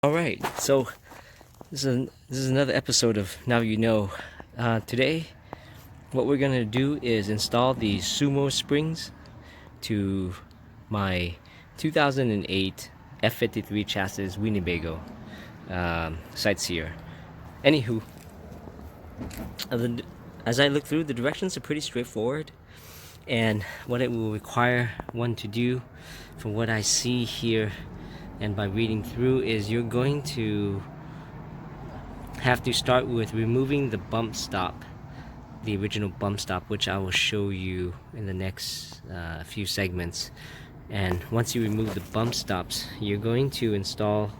Alright, so this is another episode of Now You Know. Today, what we're going to do is install the Sumosprings to my 2008 F53 chassis Winnebago Sightseer. Anywho, as I look through, the directions are pretty straightforward, and what it will require one to do, from what I see here and by reading through, is you're going to have to start with removing the bump stop, the original bump stop, which I will show you in the next few segments. And once you remove the bump stops, you're going to install,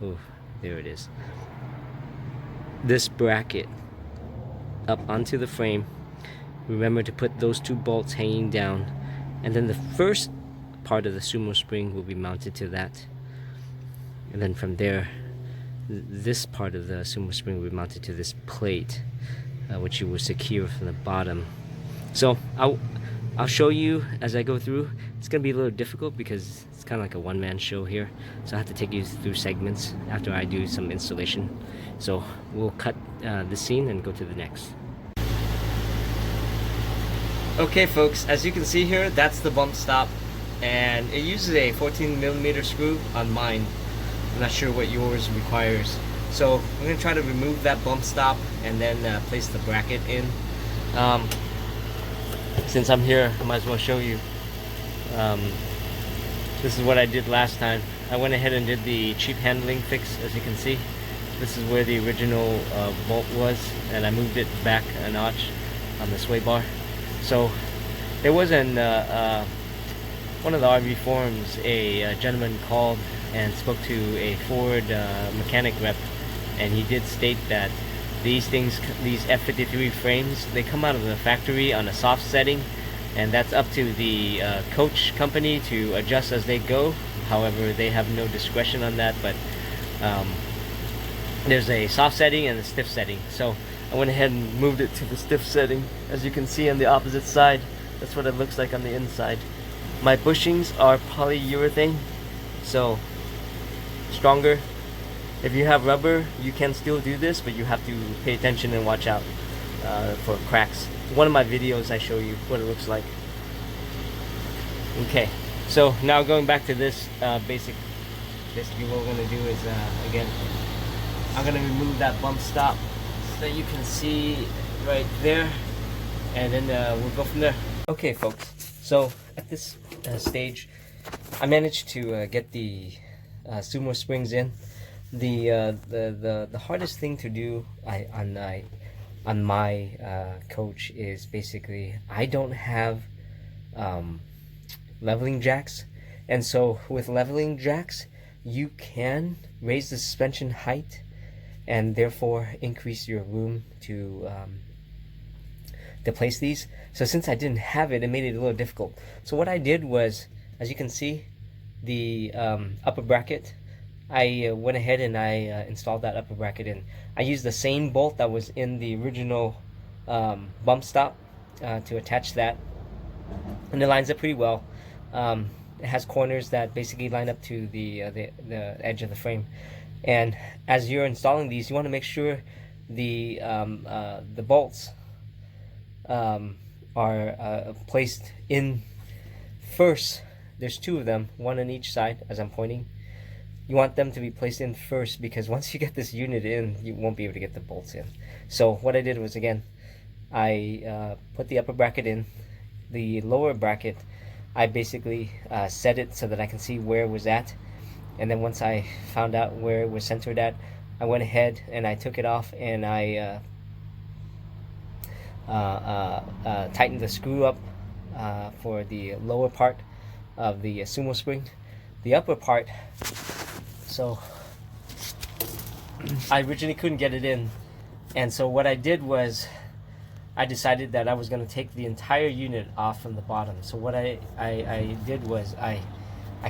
oh, there it is, this bracket up onto the frame. Remember to put those two bolts hanging down, and then the first part of the sumo spring will be mounted to that, and then from there this part of the sumo spring will be mounted to this plate, which you will secure from the bottom. So I'll show you as I go through. It's gonna be a little difficult because it's kind of like a one-man show here, so I have to take you through segments after I do some installation. So we'll cut the scene and go to the next. Okay folks, as you can see here, that's the bump stop, and it uses a 14mm screw on mine. I'm not sure what yours requires. So I'm going to try to remove that bump stop and then place the bracket in. Since I'm here, I might as well show you. This is what I did last time. I went ahead and did the cheap handling fix. As you can see, this is where the original bolt was, and I moved it back a notch on the sway bar. So there was one of the RV forums, a gentleman called and spoke to a Ford mechanic rep, and he did state that these F53 frames, they come out of the factory on a soft setting, and that's up to the coach company to adjust as they go. However, they have no discretion on that, but there's a soft setting and a stiff setting. So I went ahead and moved it to the stiff setting. As you can see on the opposite side, that's what it looks like on the inside. My bushings are polyurethane, so stronger. If you have rubber, you can still do this, but you have to pay attention and watch out for cracks. One of my videos I show you what it looks like. Okay, so now going back to this basically what we're going to do is again, I'm going to remove that bump stop so that you can see right there, and then we'll go from there. Okay folks, so at this stage I managed to get the sumo springs in. The hardest thing to do on my coach is basically I don't have leveling jacks, and so with leveling jacks you can raise the suspension height and therefore increase your room to place these. So since I didn't have it, it made it a little difficult. So what I did was, as you can see, the upper bracket, I went ahead and I installed that upper bracket in. I used the same bolt that was in the original bump stop to attach that, and it lines up pretty well. It has corners that basically line up to the edge of the frame. And as you're installing these, you want to make sure the bolts are placed in first. There's two of them, one on each side as I'm pointing. You want them to be placed in first, because once you get this unit in, you won't be able to get the bolts in. So what I did was, again, I put the upper bracket in. The lower bracket, I basically set it so that I can see where it was at, and then once I found out where it was centered at, I went ahead and I took it off and I tightened the screw up for the lower part of the sumo spring. The upper part, so I originally couldn't get it in, and so what I did was I decided that I was going to take the entire unit off from the bottom. So what I did was I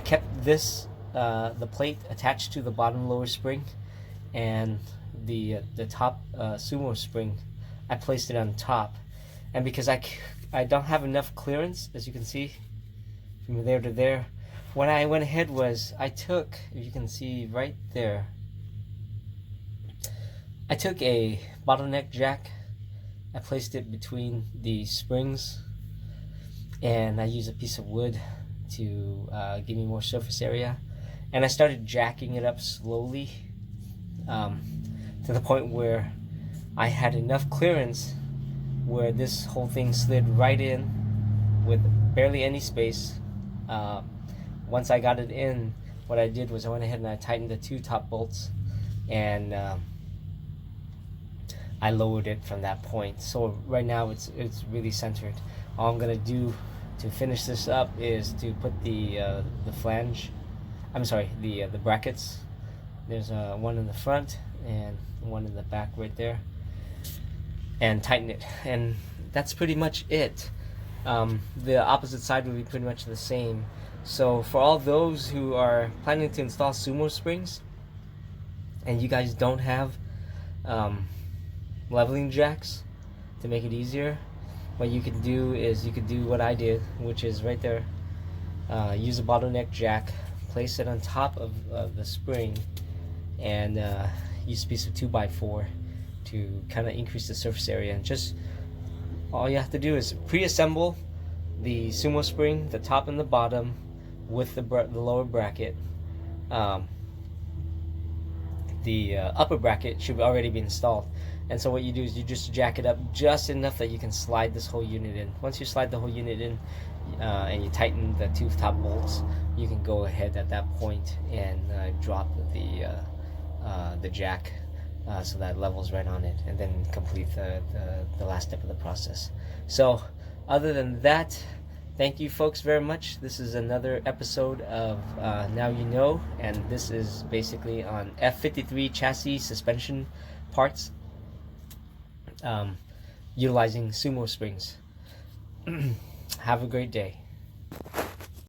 kept this the plate attached to the bottom lower spring, and the top sumo spring I placed it on top. And because I don't have enough clearance, as you can see from there to there, what I went ahead was I took, if you can see right there, I took a bottleneck jack, I placed it between the springs, and I used a piece of wood to give me more surface area, and I started jacking it up slowly to the point where I had enough clearance where this whole thing slid right in with barely any space. Once I got it in, what I did was I went ahead and I tightened the 2 top bolts, and I lowered it from that point. So right now it's really centered. All I'm gonna do to finish this up is to put the flange, the brackets. There's one in the front and one in the back right there, and tighten it, and that's pretty much it. The opposite side will be pretty much the same. So for all those who are planning to install sumo springs and you guys don't have leveling jacks to make it easier, what you can do is you could do what I did, which is right there, use a bottleneck jack, place it on top of the spring, and use a piece of 2x4 to kind of increase the surface area. And just all you have to do is pre-assemble the sumo spring, the top and the bottom, with the lower bracket. The upper bracket should already be installed, and so what you do is you just jack it up just enough that you can slide this whole unit in. Once you slide the whole unit in and you tighten the 2 top bolts, you can go ahead at that point and drop the jack so that levels right on it, and then complete the last step of the process. So other than that, thank you folks very much. This is another episode of Now You Know, and this is basically on F53 chassis suspension parts, utilizing sumo springs. Have a great day.